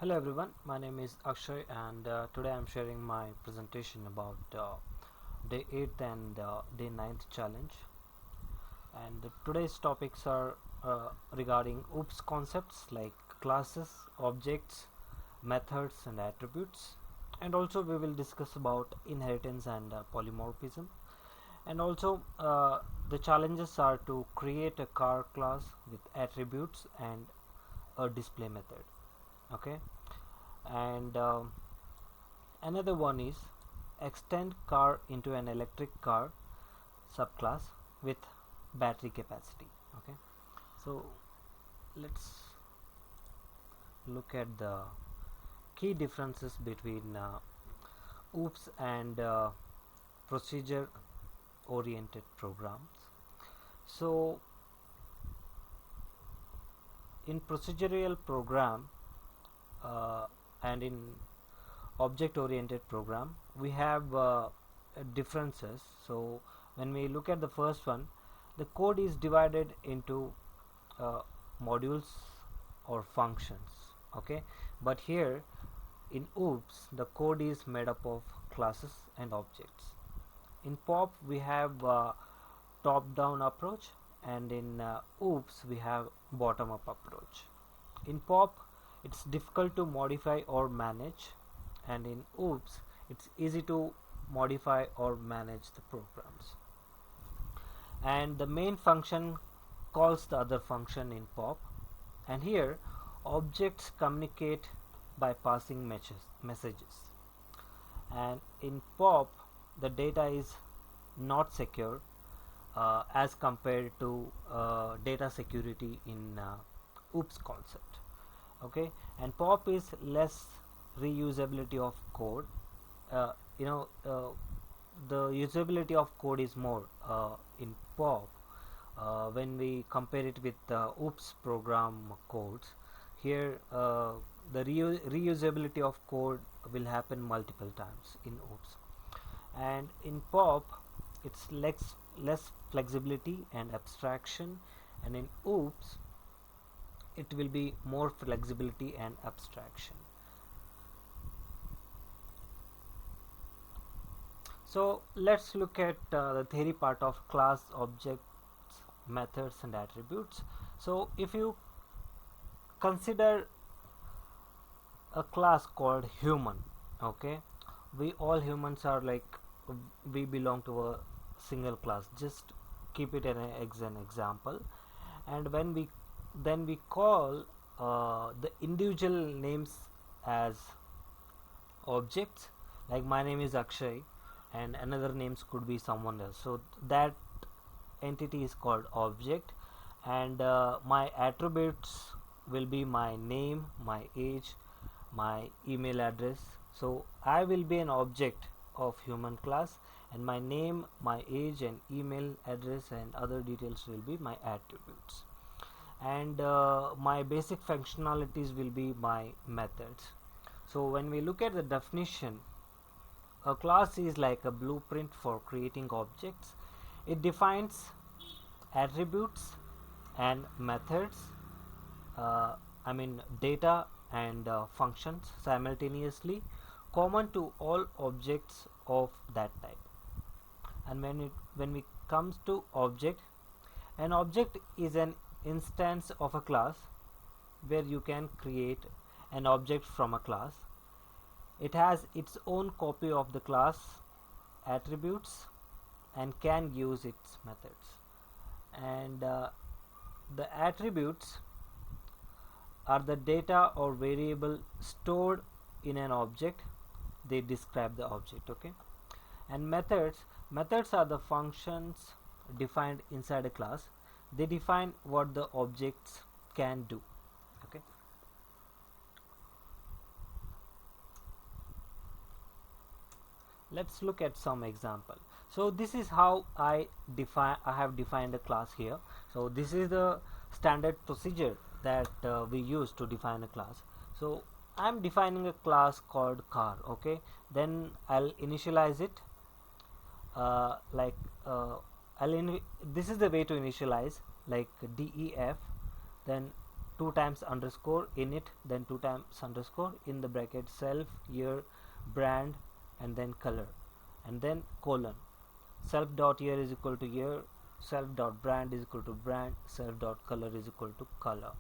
Hello everyone, my name is Akshay and today I'm sharing my presentation about day 8th and day 9th challenge. And today's topics are regarding OOPS concepts like classes, objects, methods and attributes. And also we will discuss about inheritance and polymorphism. And also the challenges are to create a car class with attributes and a display method. Okay, and another one is extend car into an electric car subclass with battery capacity. Okay, so let's look at the key differences between OOPS and procedure oriented programs. So in procedural program and in object oriented program we have differences. So when we look at the first one, the code is divided into uh, modules or functions. Okay, but here in OOPS the code is made up of classes and objects. In POP we have top down approach, and in OOPS we have bottom up approach. In POP it's difficult to modify or manage, and in OOPS it's easy to modify or manage the programs. And the main function calls the other function in POP, and here objects communicate by passing messages. And in POP the data is not secure as compared to data security in OOPS concept. Okay, and POP is less reusability of code. uh, you know uh, the usability of code is more in POP when we compare it with OOPS program codes. Here the reusability of code will happen multiple times in OOPS, and in POP it's less flexibility and abstraction, and in OOPS it will be more flexibility and abstraction. So let's look at the theory part of class, objects, methods and attributes. So if you consider a class called human, okay, we all humans are like, we belong to a single class. Just keep it as an example, and when we then we call the individual names as objects. Like my name is Akshay and another names could be someone else, so that entity is called object. And my attributes will be my name, my age, my email address. So I will be an object of human class, and my name, my age and email address and other details will be my attributes. And my basic functionalities will be my methods. So when we look at the definition, a class is like a blueprint for creating objects. It defines attributes and methods, I mean data and functions simultaneously, common to all objects of that type. And when we comes to object, an object is an instance of a class where you can create an object from a class. It has its own copy of the class attributes and can use its methods. And the attributes are the data or variable stored in an object. They describe the object. Okay, and methods are the functions defined inside a class. They define what the objects can do. Okay, let's look at some example. So this is how I have defined a class here. So this is the standard procedure that we use to define a class. So I'm defining a class called car. Okay, then I'll initialize it like this is the way to initialize, like def, then 2 times underscore init, then 2 times underscore in the bracket self, year, brand, and then color, and then colon. Self dot year is equal to year, self dot brand is equal to brand, self dot color is equal to color.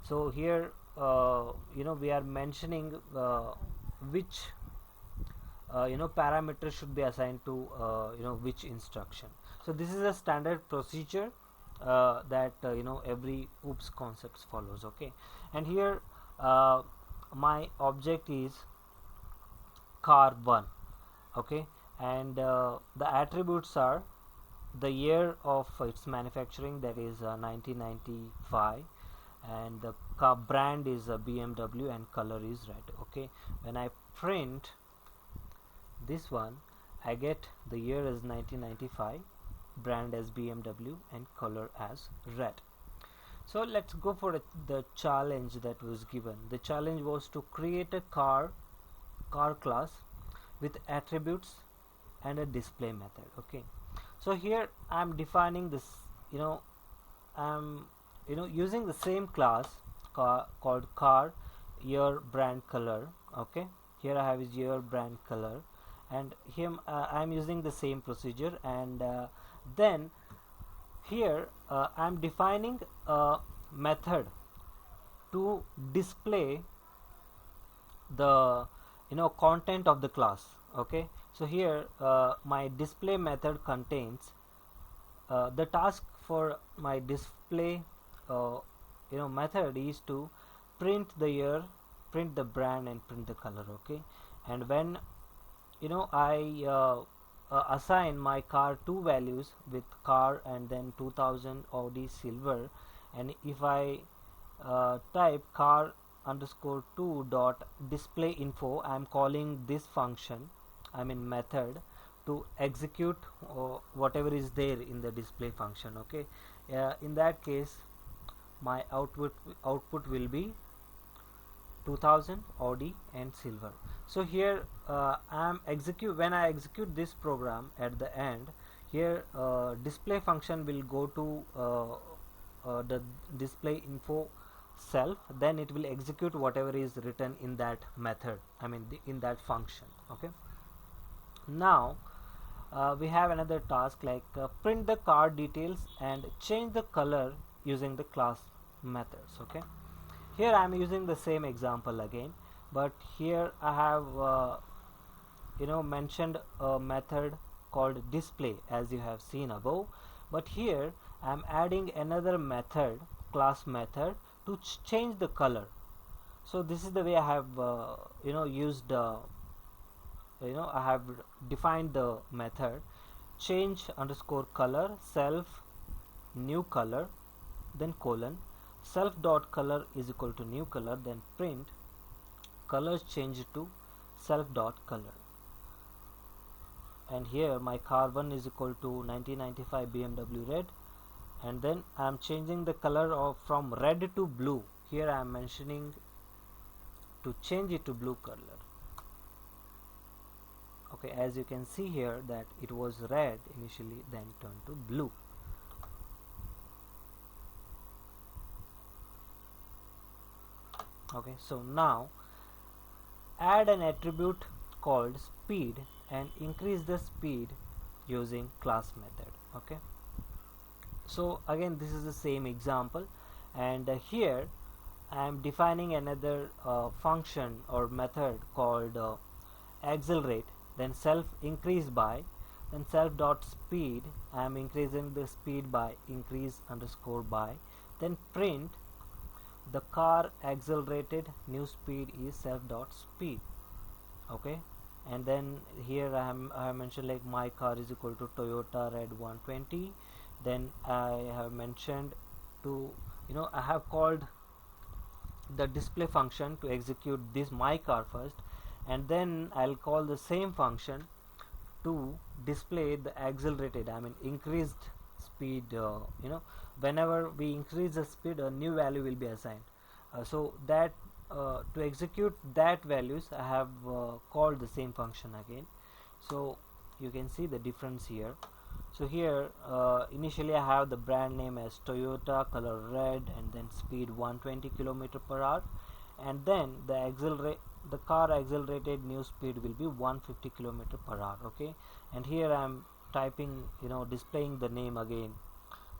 So here we are mentioning which parameter should be assigned to which instruction. So this is a standard procedure that every OOPS concepts follows. Okay, and here my object is car 1. Okay, and the attributes are the year of its manufacturing, that is 1995, and the car brand is BMW, and color is red. Okay, when I print this one, I get the year as 1995, brand as BMW, and color as red. So let's go for the challenge that was given. The challenge was to create a car class with attributes and a display method. Okay, so here I'm defining this, I'm using the same class called car year brand color. Okay, here I have is year brand color, and here I'm using the same procedure, and then here I'm defining a method to display the content of the class. Okay, so here my display method contains the task for my display method is to print the year, print the brand, and print the color. Okay, and when I assign my car two values with car and then 2000 Audi silver, and if I type car underscore 2 dot display info, I am calling this function, I mean method, to execute whatever is there in the display function. Okay, in that case my output will be 2000 Audi and silver. So here when I execute this program at the end, here display function will go to the display info self, then it will execute whatever is written in that method, I mean in that function. Okay, now we have another task like print the car details and change the color using the class methods. Okay, here I am using the same example again, but here I have mentioned a method called display as you have seen above, but here I am adding another method, class method, to change the color. So this is the way I have used I have defined the method change underscore color self new color, then colon, self dot color is equal to new color, then print colors changed to self dot color. And here my car 1 is equal to 1995 BMW red, and then I am changing the color of from red to blue. Here I am mentioning to change it to blue color. Okay, as you can see here that it was red initially, then turned to blue. Okay, so now add an attribute called speed and increase the speed using class method. Okay, so again this is the same example, and here I am defining another function or method called accelerate, then self increase by, then self dot speed, I am increasing the speed by increase underscore by, then print the car accelerated new speed is self dot speed. Okay, and then here I have mentioned like my car is equal to Toyota Red 120, then I have mentioned to I have called the display function to execute this my car first, and then I'll call the same function to display the accelerated, I mean increased speed. Whenever we increase the speed, a new value will be assigned. So that to execute that values I have called the same function again. So you can see the difference here. So here initially I have the brand name as Toyota, color red, and then speed 120 km per hour, and then the car accelerated new speed will be 150 km per hour. Okay, and here I am typing, displaying the name again,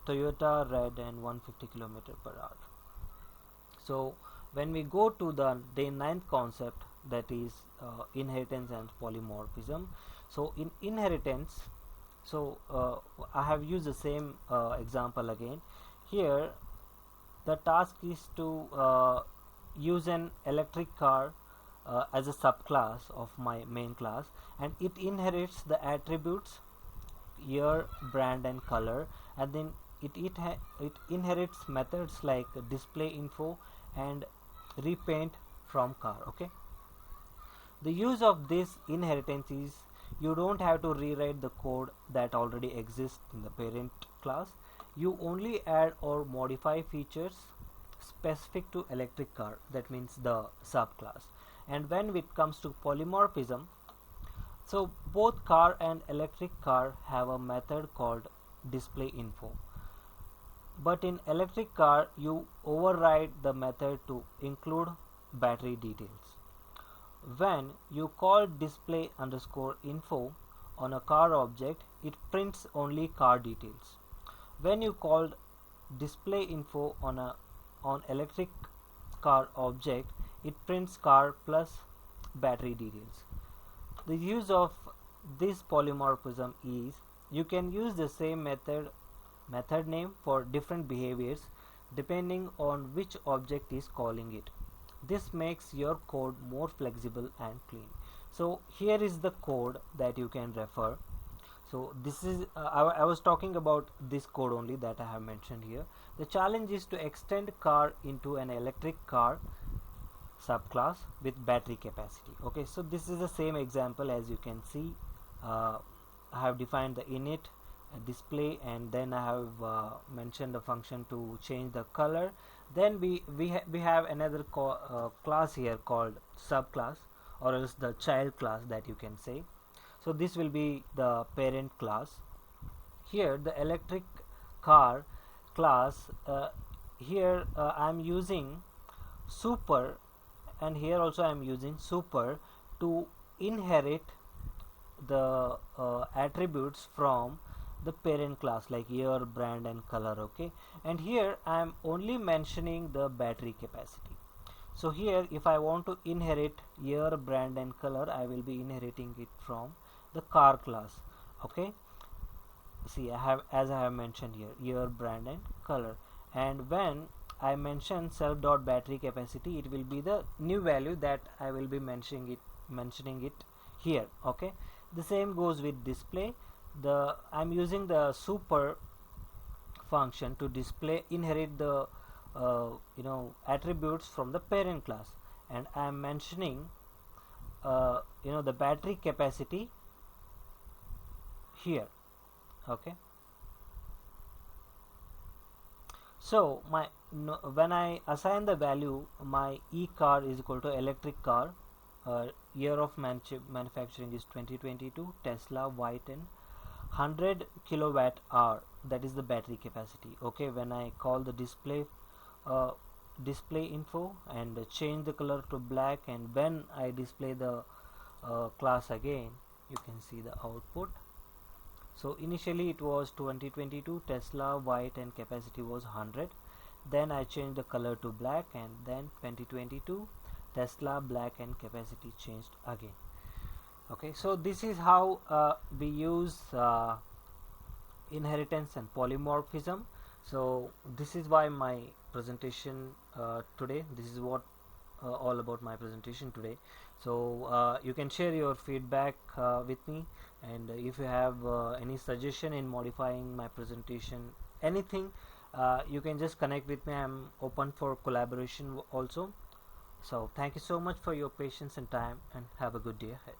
Toyota red and 150 km per hour. So when we go to the ninth concept, that is inheritance and polymorphism. So in inheritance, I have used the same example again. Here the task is to use an electric car as a subclass of my main class, and it inherits the attributes year, brand, and color, and then it inherits methods like display info and repaint from car. Okay, the use of this inheritance is you don't have to rewrite the code that already exists in the parent class. You only add or modify features specific to electric car, that means the subclass. And when it comes to polymorphism, so both car and electric car have a method called display info, but in electric car you override the method to include battery details. When you call display underscore info on a car object, it prints only car details. When you call display info on electric car object, it prints car plus battery details. The use of this polymorphism is you can use the same method name for different behaviors depending on which object is calling it. This makes your code more flexible and clean. So here is the code that you can refer. So this is I was talking about this code only that I have mentioned here. The challenge is to extend car into an electric car subclass with battery capacity. Okay, so this is the same example. As you can see, I have defined the init display, and then I have mentioned a function to change the color. Then we have another class here called subclass, or else the child class that you can say. So this will be the parent class. Here the electric car class, here I am using super, and here also I am using super to inherit the attributes from the parent class like year, brand, and color. Okay, and here I am only mentioning the battery capacity. So here if I want to inherit year, brand, and color, I will be inheriting it from the car class. Okay, see I have mentioned here year, brand, and color, and when I mention self dot battery capacity, it will be the new value that I will be mentioning it here. Okay, the same goes with display. I'm using the super function to inherit the attributes from the parent class, and I am mentioning the battery capacity here. Okay, so when I assign the value, my e car is equal to electric car, year of manufacturing is 2022, Tesla, white, and 100 kilowatt hour, that is the battery capacity. Okay, when I call the display info and change the color to black, and when I display the class again, you can see the output. So initially it was 2022 Tesla, white, and capacity was 100. Then I changed the color to black, and then 2022 Tesla, black, and capacity changed again. Okay, so this is how we use inheritance and polymorphism. So this is why my presentation today, this is what all about my presentation today. So you can share your feedback with me, and if you have any suggestion in modifying my presentation, anything, you can just connect with me. I'm open for collaboration also. So thank you so much for your patience and time, and have a good day ahead.